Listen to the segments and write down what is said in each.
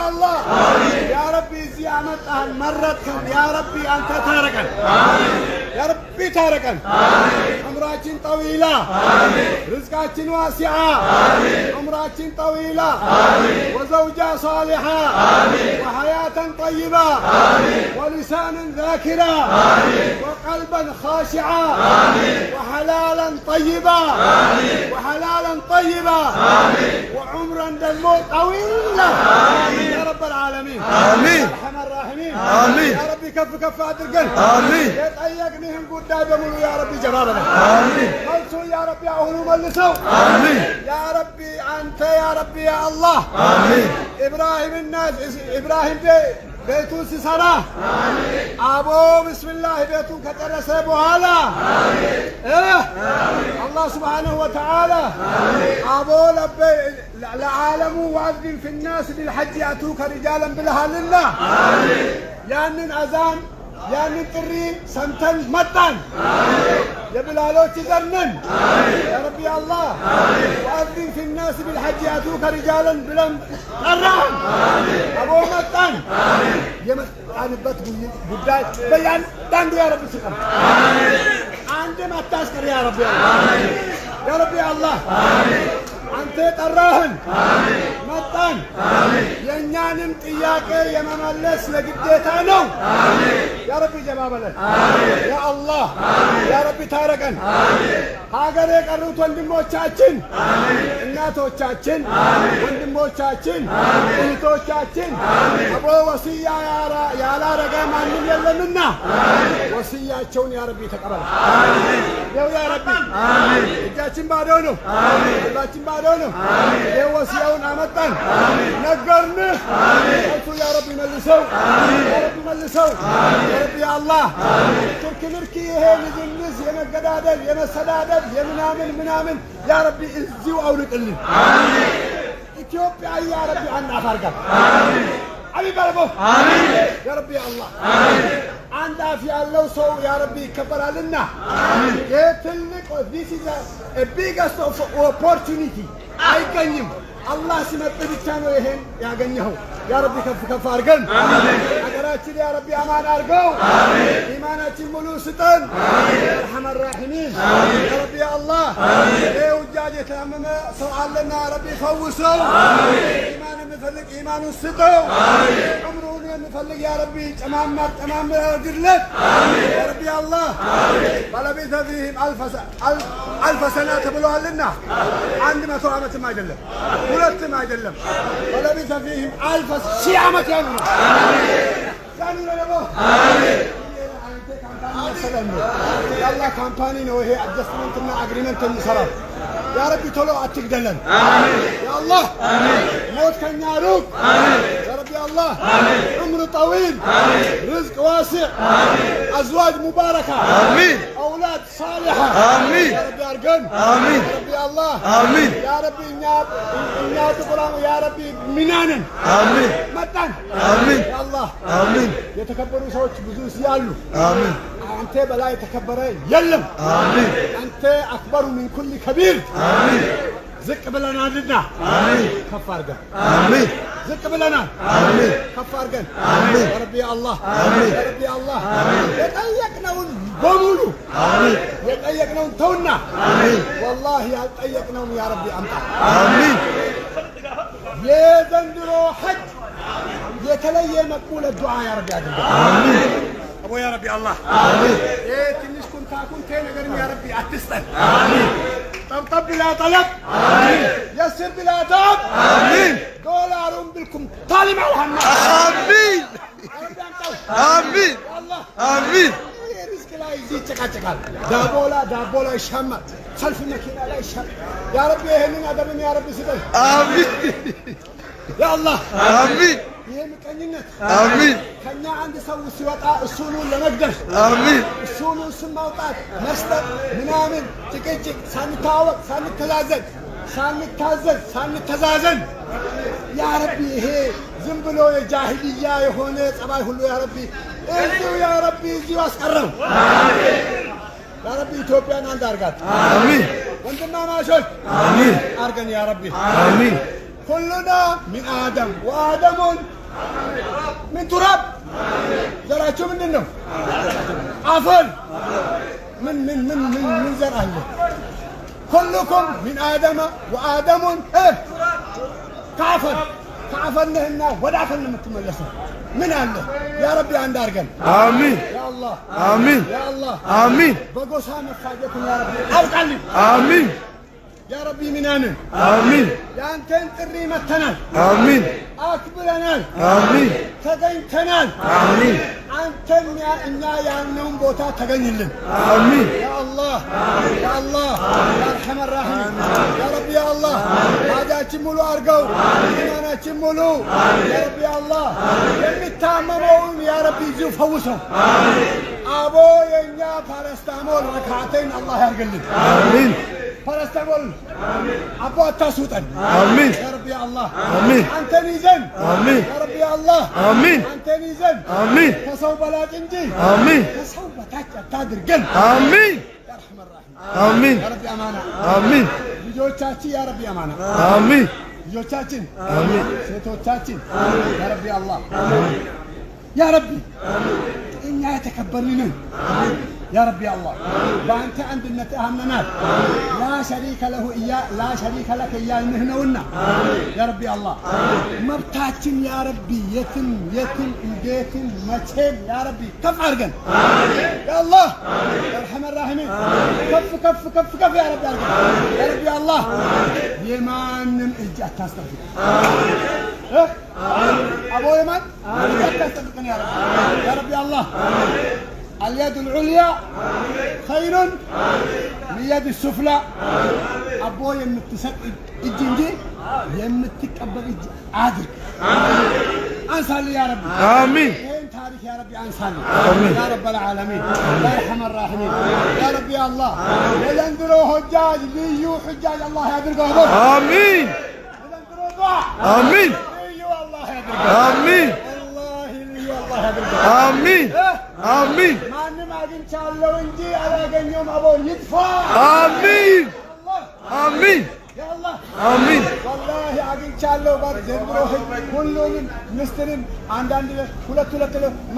الله يا ربي زيامتها مرتهم يا ربي أنت تاركا يا ربي تاركا عمراتين طويلة رزقاتين واسعة عمراتين طويلة وزوجة صالحة وحياة طيبة ولسانا ذاكرا وقلبا خاشعا وحلالا طيبا وحلالا طيبا وعمرا للموت طويلا يا رب العالمين آمين ارحم الراحمين آمين يا ربي كف كف ادرقن آمين يطيقنيهم قدامهم يا ربي جبابنا آمين ملسوا يا ربي اهلوا ملسوا آمين يا ربي انت يا ربي يا الله آمين ابراهيم الناس ابراهيم بيتون سسرا ابو بسم الله بيتون كترس بوهالا الله سبحانه وتعالى ابو لبي لعالم واذن في الناس بالحج ياتوك رجالا بالاهل الله يانن اذان يانن تري سمتن متن يا بلالوች زرنن يا ربي يا الله واذن في الناس بالحج ياتوك رجالا بلم قران ابو متن የመጣንበት ጉዳይ በእያንዳንዱ يا رب سقم አንድ ማታስቀር يا رب يا رب يا الله አንተ ጠራህን መጣን የኛንም ጥያቄ የመመለስ ለግዴታ ነው يا رب ጀባበለን يا الله يا رب ታረቀን ሀገር የቀሩት ወንድሞቻችን እናቶቻችን ወንድሞቻችን እህቶቻችን አቦ ወሲያ ያላረገ ማንም የለምና ወሲያቸውን يا رب ተቀበል يا رب እጃችን ባዶ ነው ሁላችን ባዶ ነው የወሲያውን አመጣን ነገርንህ እሱ يا رب መልሰው يا رب መልሰው يا رب يا الله ትርክ ምርኪ ይሄ ልጅንስ የመገዳደል የመሰዳደብ የምናምን يا رب እዚሁ አውልቅልን ኢትዮጵያ يا رب አናፋርጋት አሚን በልቦ አሚን يا رب يا الله አንድ አፍ ያለው ሰው يا رب ይከበራልና የትልቅ this is a biggest opportunity አይገኝም አላህ ሲመጥ ብቻ ነው ይሄን ያገኘው يا رب ከፍ ከፍ አድርገን ሀገራችን يا رب አማን አድርገው ኢማናችን ሙሉ ስጠን ارحم الراحمين يا رب يا الله የውጃጅ የተመመ ሰው አለና يا رب ፈውሰው ኢማን የሚፈልግ ኢማኑን ስጠው ዑምሩን የሚፈልግ يا رب ጨማማር አድርግለት يا رب يا الله ባለቤተ ፊህም አልፈ ሰና ተብለዋልና 100 ዓመትም አይደለም ሁለትም አይደለም ባለቤተ ፊህም አልፈ ሺህ ዓመት ያኑሩ ያኑሩ ለቦ አሜን ያላህ ካምፓኒ ነው ይሄ አጀስትመንት እና አግሪመንት የሚሰራው يا رب ቶሎ አትግደለን አሜን يا الله አሜን ሞት ከኛ ሩቅ አሜን يا رب يا الله አሜን عمر طويل አሜን رزق واسع አሜን ازواج مباركه አሜን اولاد صالحه አሜን يا رب ያርገን አሜን يا رب يا الله አሜን يا رب እኛ ተቆራሙ يا رب ሚናነን አሜን መጣን አሜን يا الله አሜን የተከበሩ ሰዎች ብዙ ሲያሉ አሜን አንተ በላይ ተከበረ የለም አሜን አንተ አክበሩ من كل كبير آمين زك بلنا عندنا آمين كفارجن آمين زك بلنا آمين كفارجن آمين يا رب يا الله آمين يا رب يا الله آمين يتأيقنا ونقولو آمين يتأيقنا ونتونا آمين والله يتأيقنا يا رب أمطر آمين يا زندرو حج يتلي مقبول الدعاء يا رب يا رب آمين أبو يا رب يا الله آمين إيه تنش كنت أكون كينا قريم يا ربي أتستن آمين طب بلا طلب آمين يسر بلا طب آمين دولار بالكم طالب على الحمام آمين آمين الله آمين رزق لا يزيد تقال دابولا يشمت سلف الماكينة لا يشمت يا ربي يهننا دبن يا ربي سدل آمين يا الله آمين يمكننا آمين كنا عند سوي سوطا السولو لنقدر آمين السولو سماوطات مستر منامن تكيتك سانتاوق سانتازن يا ربي هي زنبلو جاهلية هنا صباح كله يا ربي إزيو يا ربي إزيو أسكرم يا ربي إثيوبيا ناندارغات آمين وندنا ماشول آمين أرجن يا ربي آمين كلنا من آدم وآدم من تراب زرعتوا منه عفن من زرع الله كلكم من آدم وآدم كعفن هنا ودعفن متملسه من الله يا ربي عند أرجل آمين يا الله آمين يا الله آمين بقوسها مفاجئكم يا ربي أرجل آمين يا ربي منانا آمين يا أنت تري متنا آمين أكبرنا آمين تجنتنا آمين أنت يا النوم بوتا تجنيلن آمين يا الله يا الله يا أرحم الراحمين يا ربي يا الله هذا تملو أرجو أنا تملو يا ربي يا الله يمتاممون يا ربي زوف فوسهم أبو ينيا فارستامول ركعتين الله يرجلك آمين فارستامول أبو التاسوتن آمين يا ربي يا الله آمين أنت نيزن آمين يا ربي يا الله آمين أنت نيزن آمين كسوب لا تنجي آمين كسوب تادر جن آمين يا أرحم الراحمين آمين يا ربي أمانة آمين ልጆቻችን يا ربي أمانة آمين ልጆቻችን آمين ሴቶቻችን يا ربي الله يا ربي እኛ የተከበርንን يا ربي الله بأنت عندنا أهمنا لا شريك له إياه لا شريك لك إياه نهنونا يا ربي الله مبتاعتين يا ربي يتم متهم يا ربي كف أرجن يا الله يا أرحم الراحمين كف يا ربي أرجن يا ربي الله يمان إجت تستفيد أبو يمان إجت تستفيد يا ربي الله اليد العليا خير من يد السفلى أبو يمتسق الجنجي يمتقبل عادل أنسالي يا ربي آمين وين تاريخ يا ربي أنسالي آمين يا رب العالمين يا أرحم الراحمين يا ربي يا الله ينذروا حجاج ليو حجاج الله يدركهم آمين ينذروا دعاء آمين ليو الله يدركهم آمين والله ليو الله يدركهم آمين آمين ማንም አግኝቻለሁ እንጂ አላገኘሁም አቦን ይጥፋ آمين አላህ آمين ያ አላህ آمين والله አግኝቻለሁ ዘንድሮ ሁሉንም ምስትንም አንዳንድ ሁለት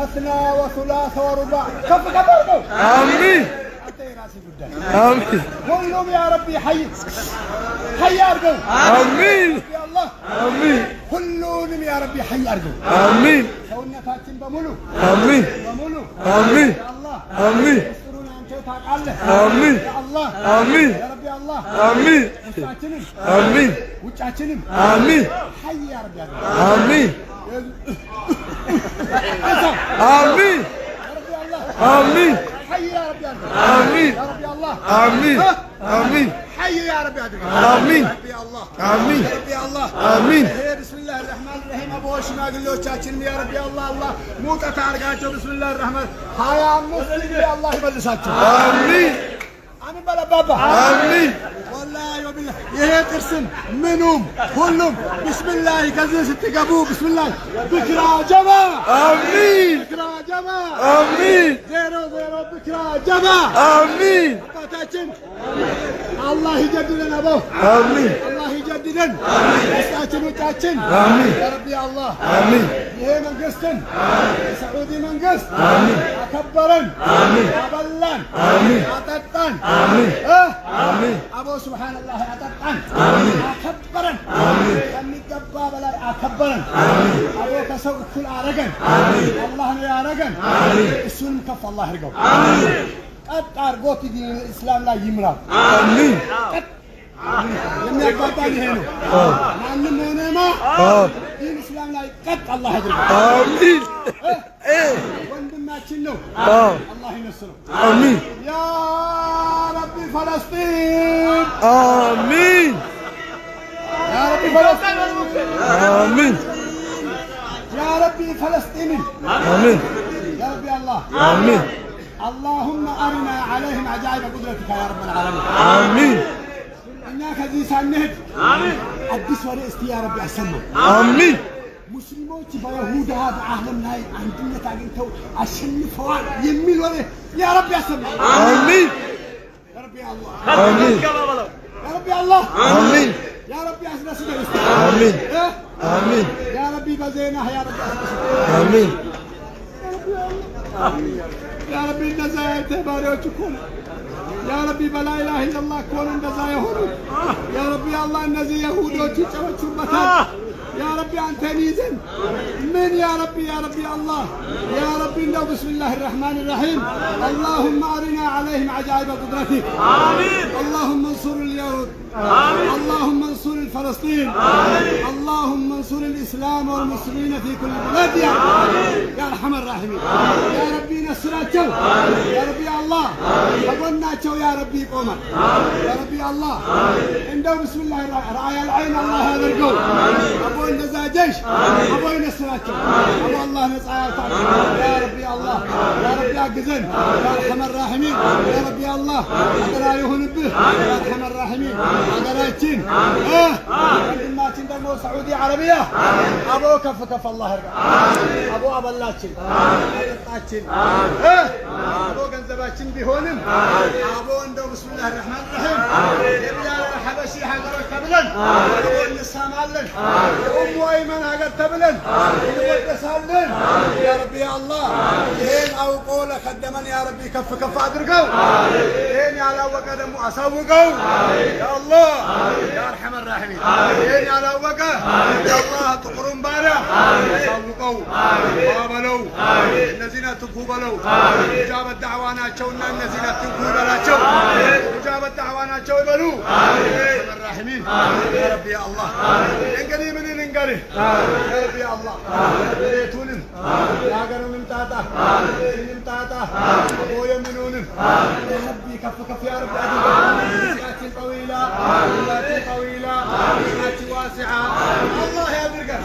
መስና ወሱላሳ ወሩባ ከፍ አድርገው آمين አንተ የራሴ ጉዳይ آمين ሁሉም ያ ረቢ ሐይ አድርገው آمين ያ አላህ آمين ሁሉንም ያ ረቢ ሐይ አድርገው آمين ሰውነታችን በሙሉ آمين ያ آمين አላህ آمين ምስጢሩን አንተ ታውቃለህ آمين ያ አላህ آمين ያ ረቢ አላህ آمين ውስጣችንም آمين ውጫችንም آمين ሐይ ያ ረቢ አድርገው آمين آمين يا ربي الله آمين حي يا ربي الله آمين يا ربي الله آمين آمين حي يا ربي الله آمين يا ربي الله آمين يا ربي الله آمين بسم الله الرحمن الرحيم أبو ሽማግሌዎቻችን يا ربي الله الله ሙቀት አድርጋቸው بسم الله الرحمن 25 يا الله ይመልሳቸው آمين አሜን በል አባባ آمين والله وبالله ይሄ ጥርስም ምኑም ሁሉም ቢስሚላህ ከዚህ ስትገቡ ቢስሚላህ ብክራ ጀማ آمين ብክራ ጀማ آمين 00 ብክራ ጀማ آمين አባታችን አላህ ይጀድለን አቦ آمين አላህ ይጀድለን ውስጣችን ውጫችን آمين ያ ረቢ አላህ آمين ይሄ መንግስትን የሳዑዲ መንግስት آمين አከበረን آمين አበላን آمين አጠጣን آمين آمين አቦ ሱብሃንአላህ አጠጣን آمين አከበረን آمين ከሚገባ በላይ አከበረን አቦ ከሰው እኩል አረገን አላህ ነው ያረገን እሱንም ከፍ አላህ ያርገው ቀጥ አርጎት እስላም ላይ ይምራል آمين የሚያጋባን ይሄ ነው ማንም ሆነማ ዲን እስላም ላይ ቀጥ አላህ ያድርገው آمين ወንድማችን ነው አላህ ይነስረው آمين ያ ረቢ ፈለስጢን آمين ያ ረቢ ፈለስጢን آمين ያ ረቢ ፈለስጢን آمين يا ربي الله آمين اللهم أرنا عليهم عجائب قدرتك يا رب العالمين آمين إنك ذي سنهد أدس ورئيستي يا ربي أسمى آمين مسلموتي بيهود هذا أهلا ناي عندنا تاقنتو أشنفوا يميل ورئي يا ربي أسمى آمين يا ربي الله آمين يا ربي الله آمين يا ربي أسمى سنة آمين آمين يا ربي بزينه يا ربي آمين يا ربي نزايته باريوتكم يا ربي بلا إله إلا الله كون نزايهون يا ربي الله النزي يهودوتي تشوتشو بطل يا ربي أنت نيزن من يا ربي الله يا ربي لو بسم الله الرحمن الرحيم اللهم أرنا عليهم عجائب قدرتك آمين اللهم انصر اليهود آمين اللهم انصر فلسطين آمين اللهم انصر الإسلام والمسلمين في كل بلاد يا رب يا أرحم الراحمين يا ربي نصراتهم يا ربي الله أقولناتهم يا ربي قوما يا ربي الله عنده بسم الله رعايا العين الله هذا القول أبو النزا جيش أبو نصراتهم أبو الله نصعاتهم يا ربي الله يا ربي أقزن يا أرحم الراحمين يا ربي الله أقرأ يهون به يا أرحم الراحمين أقرأتين ما تندموا سعودية عربية أبو كف الله يرجع أبو أبلاتين أبلاتين أبو جنزباتين بهونم أبو عنده بسم الله الرحمن الرحيم يبيا الحبشي حجر تبلن أبو النسام علن أم أيمن حجر تبلن يودس علن يا ربي يا الله هين أو قول خدمن يا ربي كف أدركوا هين على وقدم أسوقوا يا الله يا أرحم الراحمين هين على وقه يا الله تقرن بالا أسوقوا قابلوا الذين تقبلوا إجابة دعوانا شونا الذين تقبلوا شو إجابة دعوانا شو يبلوا يا أرحم الراحمين يا ربي يا الله إنقلي من إنقلي يا ربي يا الله ليتونم يا قرن امتاتا امتاتا أبويا منونم يا ربي كف يا ربي سياتي طويلة سياتي طويلة سياتي واسعة الله يا برقة